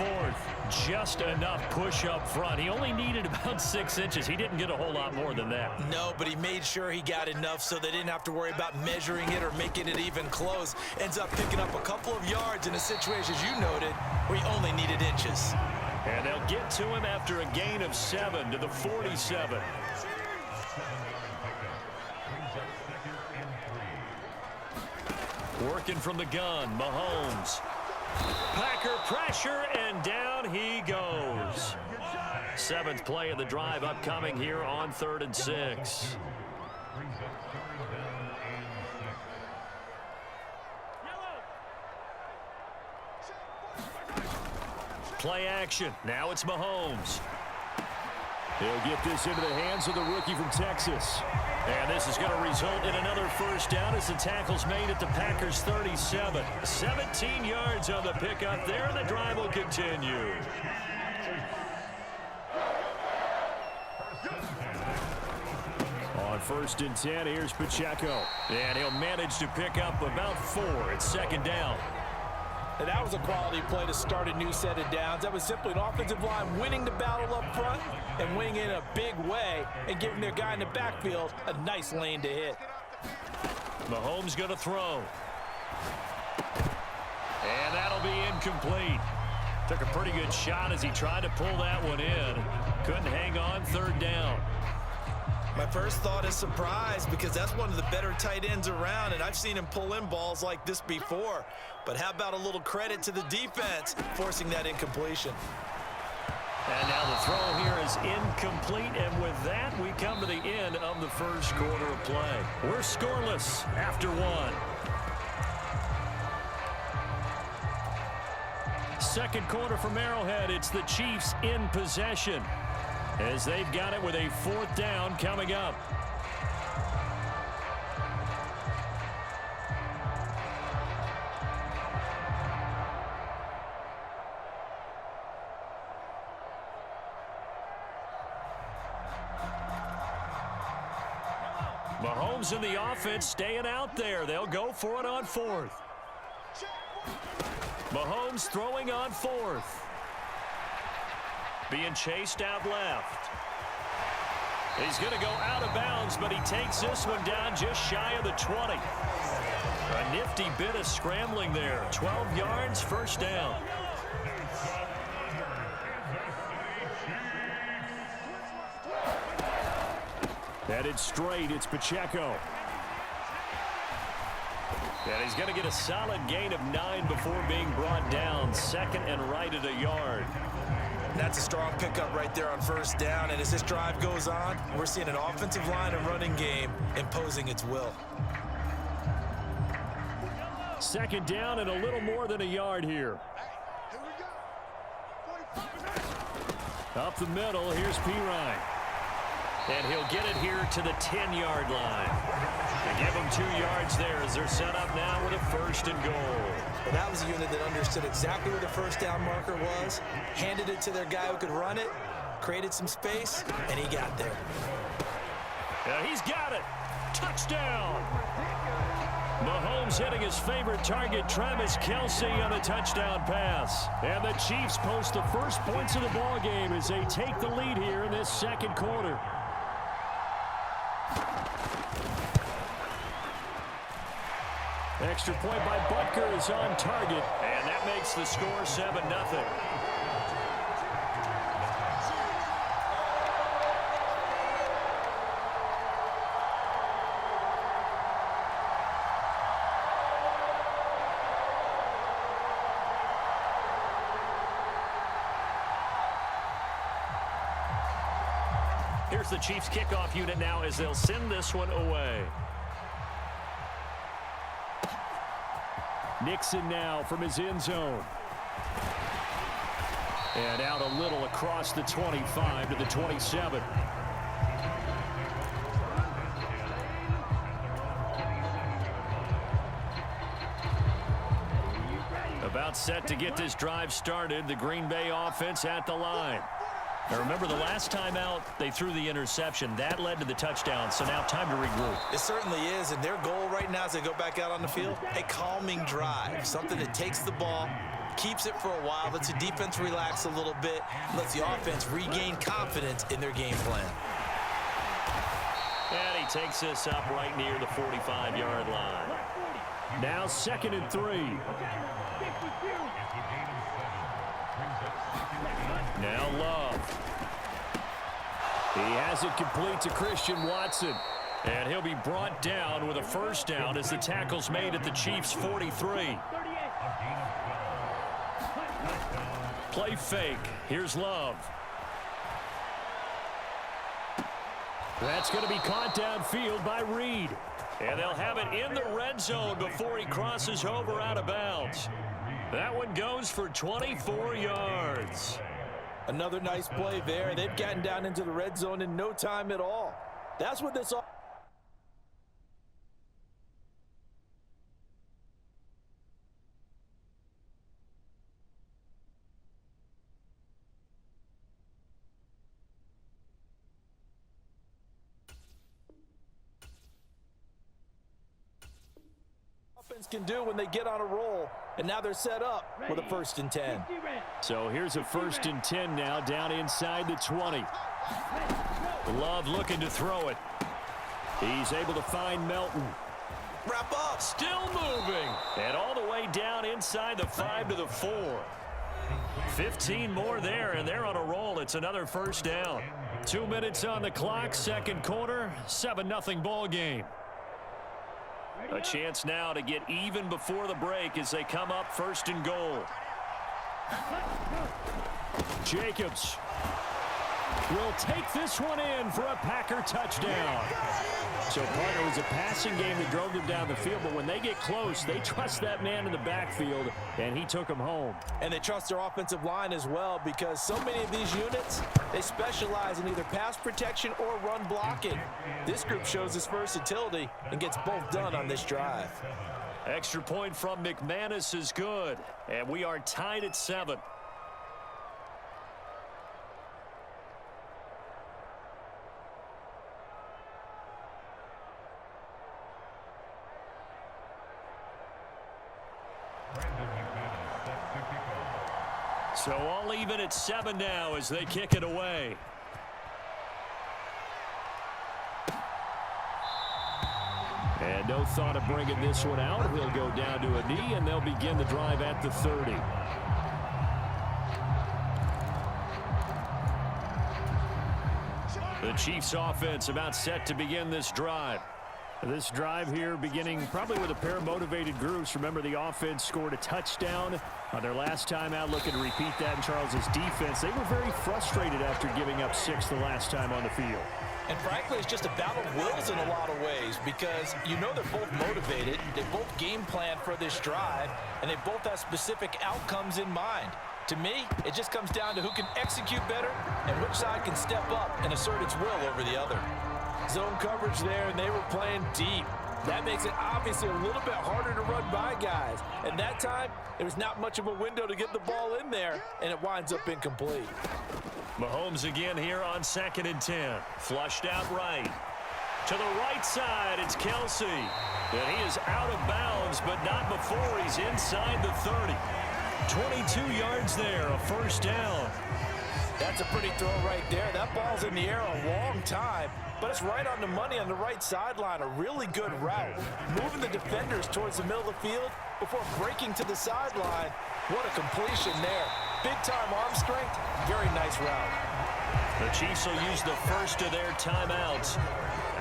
4th. Just enough push up front. He only needed about 6 inches. He didn't get a whole lot more than that. No, but he made sure he got enough so they didn't have to worry about measuring it or making it even close. Ends up picking up a couple of yards in a situation, as you noted, where he only needed inches. And they'll get to him after a gain of 7 to the 47. Working from the gun, Mahomes. Packer pressure, and down he goes. 7th play of the drive upcoming here on 3rd and 6. Play action. Now it's Mahomes. He'll get this into the hands of the rookie from Texas. And this is going to result in another first down as the tackle's made at the Packers' 37. 17 yards on the pickup there, and the drive will continue. On 1st and 10, here's Pacheco. And he'll manage to pick up about 4 at 2nd down. And that was a quality play to start a new set of downs. That was simply an offensive line winning the battle up front and winning in a big way and giving their guy in the backfield a nice lane to hit. Mahomes going to throw. And that'll be incomplete. Took a pretty good shot as he tried to pull that one in. Couldn't hang on 3rd down. My first thought is surprise because that's one of the better tight ends around, and I've seen him pull in balls like this before. But how about a little credit to the defense forcing that incompletion? And now the throw here is incomplete, and with that, we come to the end of the first quarter of play. We're scoreless after 1. Second quarter from Arrowhead, it's the Chiefs in possession, as they've got it with a 4th down coming up. Mahomes and the offense staying out there. They'll go for it on 4th. Mahomes throwing on 4th. Being chased out left. He's going to go out of bounds, but he takes this one down just shy of the 20. A nifty bit of scrambling there. 12 yards, first down. Headed straight, it's Pacheco. And he's going to get a solid gain of 9 before being brought down. 2nd and right at a yard. That's a strong pickup right there on 1st down. And as this drive goes on, we're seeing an offensive line and running game imposing its will. 2nd down and a little more than a yard here. Up the middle, here's Pirine. And he'll get it here to the 10-yard line. They give him 2 yards there as they're set up now with a 1st and goal. Well, that was a unit that understood exactly where the 1st down marker was, handed it to their guy who could run it, created some space, and he got there. He's got it. Touchdown. Mahomes hitting his favorite target, Travis Kelce, on a touchdown pass. And the Chiefs post the first points of the ballgame as they take the lead here in this 2nd quarter. Extra point by Butker is on target, and that makes the score 7-0. Here's the Chiefs kickoff unit now as they'll send this one away. Nixon now from his end zone. And out a little across the 25 to the 27. About set to get this drive started. The Green Bay offense at the line. Now remember, the last time out, they threw the interception. That led to the touchdown, so now time to regroup. It certainly is, and their goal right now as they go back out on the field, a calming drive, something that takes the ball, keeps it for a while, lets the defense relax a little bit, lets the offense regain confidence in their game plan. And he takes this up right near the 45-yard line. Now 2nd and 3. Now Love. He has it complete to Christian Watson. And he'll be brought down with a first down as the tackle's made at the Chiefs' 43. Play fake. Here's Love. That's going to be caught downfield by Reed. And they'll have it in the red zone before he crosses over out of bounds. That one goes for 24 yards. Another nice play there. They've gotten down into the red zone in no time at all. That's what this offense can do when they get on a roll. And now they're set up with a 1st and 10. So here's a 1st and 10 now down inside the 20. Love looking to throw it. He's able to find Melton. Wrap up. Still moving. And all the way down inside the 5 to the 4. 15 more there, and they're on a roll. It's another first down. 2 minutes on the clock, second quarter, 7-0 ball game. A chance now to get even before the break as they come up 1st and goal. Jacobs will take this one in for a Packer touchdown. So, partner, it was a passing game that drove them down the field, but when they get close, they trust that man in the backfield, and he took them home. And they trust their offensive line as well, because so many of these units, they specialize in either pass protection or run blocking. This group shows its versatility and gets both done on this drive. Extra point from McManus is good, and we are tied at 7. So all even at 7 now as they kick it away. And no thought of bringing this one out. He'll go down to a knee, and they'll begin the drive at the 30. The Chiefs offense about set to begin this drive. This drive here beginning probably with a pair of motivated groups. Remember, the offense scored a touchdown on their last time out. Looking to repeat that in Charles's defense. They were very frustrated after giving up 6 the last time on the field. And frankly, it's just a battle of wills in a lot of ways, because you know they're both motivated, they both game plan for this drive, and they both have specific outcomes in mind. To me, it just comes down to who can execute better and which side can step up and assert its will over the other. Zone coverage there, and they were playing deep. That makes it obviously a little bit harder to run by guys. And that time, there was not much of a window to get the ball in there, and it winds up incomplete. Mahomes again here on 2nd and 10. Flushed out right. To the right side, it's Kelsey. And he is out of bounds, but not before he's inside the 30. 22 yards there, a first down. That's a pretty throw right there. That ball's in the air a long time, but it's right on the money on the right sideline. A really good route. Moving the defenders towards the middle of the field before breaking to the sideline. What a completion there. Big-time arm strength. Very nice route. The Chiefs will use the first of their timeouts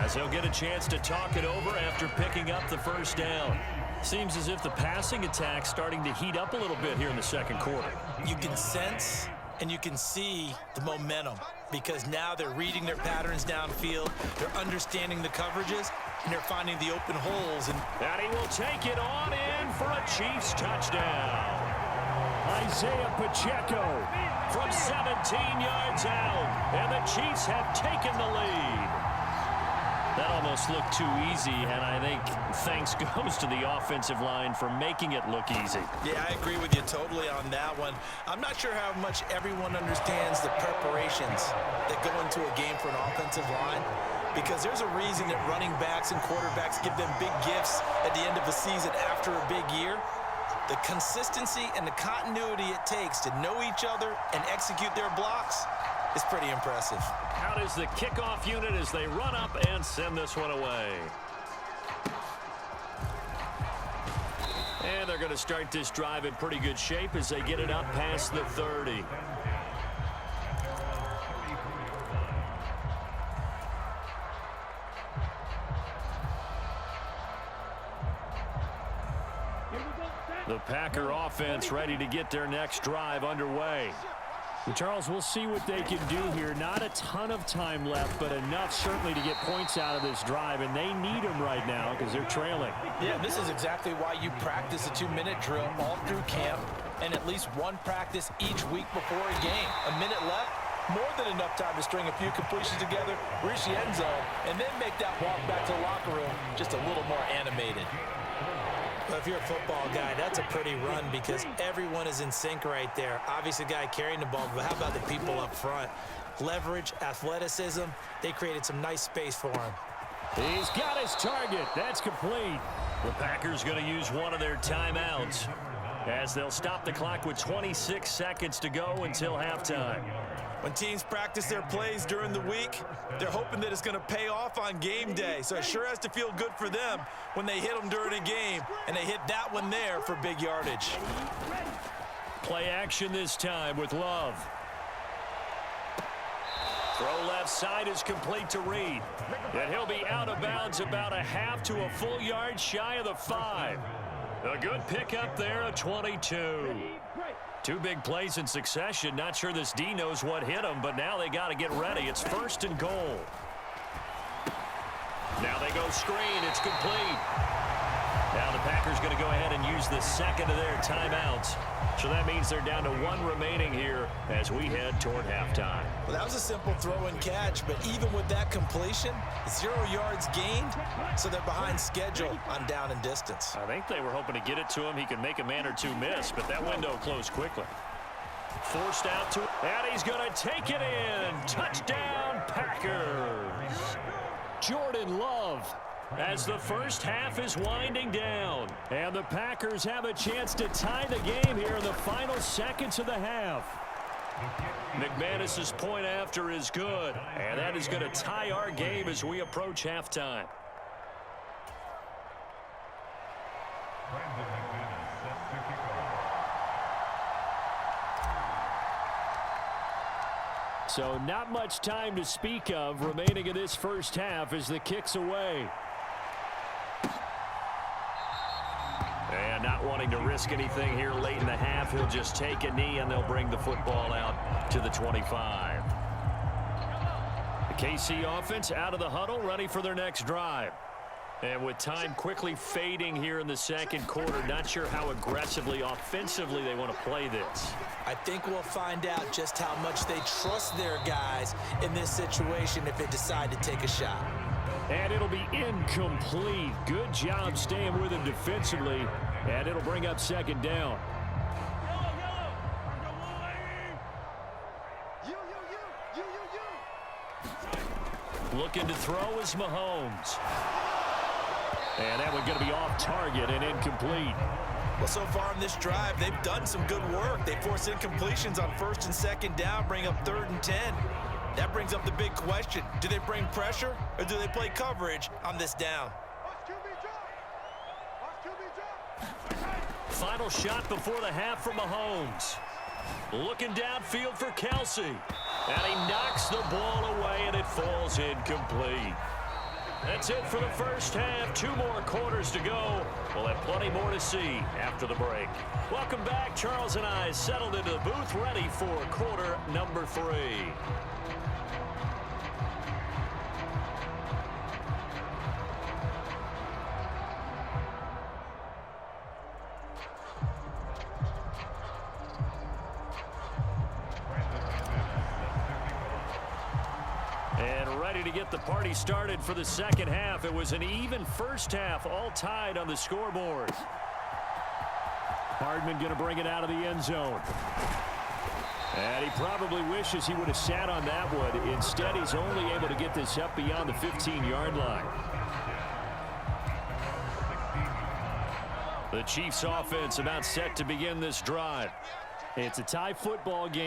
as they'll get a chance to talk it over after picking up the first down. Seems as if the passing attack's starting to heat up a little bit here in the second quarter. You can sense and you can see the momentum, because now they're reading their patterns downfield, they're understanding the coverages, and they're finding the open holes. And he will take it on in for a Chiefs touchdown. Isaiah Pacheco from 17 yards out, and the Chiefs have taken the lead. That almost looked too easy, and I think thanks goes to the offensive line for making it look easy. Yeah, I agree with you totally on that one. I'm not sure how much everyone understands the preparations that go into a game for an offensive line, because there's a reason that running backs and quarterbacks give them big gifts at the end of the season after a big year. The consistency and the continuity it takes to know each other and execute their blocks is pretty impressive. Out is the kickoff unit as they run up and send this one away. And they're going to start this drive in pretty good shape as they get it up past the 30. The Packer offense ready to get their next drive underway. Well, Charles, we'll see what they can do here. Not a ton of time left, but enough certainly to get points out of this drive, and they need them right now because they're trailing. Yeah, this is exactly why you practice a 2-minute drill all through camp and at least one practice each week before a game. A minute left, more than enough time to string a few completions together, reach the end zone, and then make that walk back to the locker room just a little more animated. Well, if you're a football guy, that's a pretty run because everyone is in sync right there. Obviously, the guy carrying the ball, but how about the people up front? Leverage, athleticism, they created some nice space for him. He's got his target. That's complete. The Packers going to use one of their timeouts as they'll stop the clock with 26 seconds to go until halftime. When teams practice their plays during the week, they're hoping that it's going to pay off on game day. So it sure has to feel good for them when they hit them during a game, and they hit that one there for big yardage. Play action this time with Love. Throw left side is complete to Reed. And he'll be out of bounds about a half to a full yard shy of the 5. A good pickup there, a 22. Two big plays in succession. Not sure this D knows what hit him, but now they got to get ready. It's 1st and goal. Now they go screen. It's complete. Now the Packers going to go ahead and use the second of their timeouts. So that means they're down to 1 remaining here as we head toward halftime. Well, that was a simple throw and catch, but even with that completion, 0 yards gained, so they're behind schedule on down and distance. I think they were hoping to get it to him. He could make a man or two miss, but that window closed quickly. Forced out to, and he's going to take it in. Touchdown, Packers. Jordan Love. As the first half is winding down. And the Packers have a chance to tie the game here in the final seconds of the half. McManus's point after is good. And that is going to tie our game as we approach halftime. So not much time to speak of remaining in this first half as the kick's away. And not wanting to risk anything here late in the half, he'll just take a knee and they'll bring the football out to the 25. The KC offense out of the huddle, ready for their next drive. And with time quickly fading here in the second quarter, not sure how aggressively, offensively they want to play this. I think we'll find out just how much they trust their guys in this situation if they decide to take a shot. And it'll be incomplete. Good job staying with him defensively. And it'll bring up 2nd down. Looking to throw is Mahomes. And that one going to be off target and incomplete. Well, so far in this drive, they've done some good work. They force incompletions on 1st and 2nd down, bring up 3rd and 10. That brings up the big question. Do they bring pressure or do they play coverage on this down? Final shot before the half from Mahomes. Looking downfield for Kelsey. And he knocks the ball away and it falls incomplete. That's it for the first half. 2 more quarters to go. We'll have plenty more to see after the break. Welcome back. Charles and I settled into the booth ready for quarter number 3. To get the party started for the second half. It was an even first half, all tied on the scoreboard. Hardman going to bring it out of the end zone. And he probably wishes he would have sat on that one. Instead, he's only able to get this up beyond the 15-yard line. The Chiefs offense about set to begin this drive. It's a tie football game.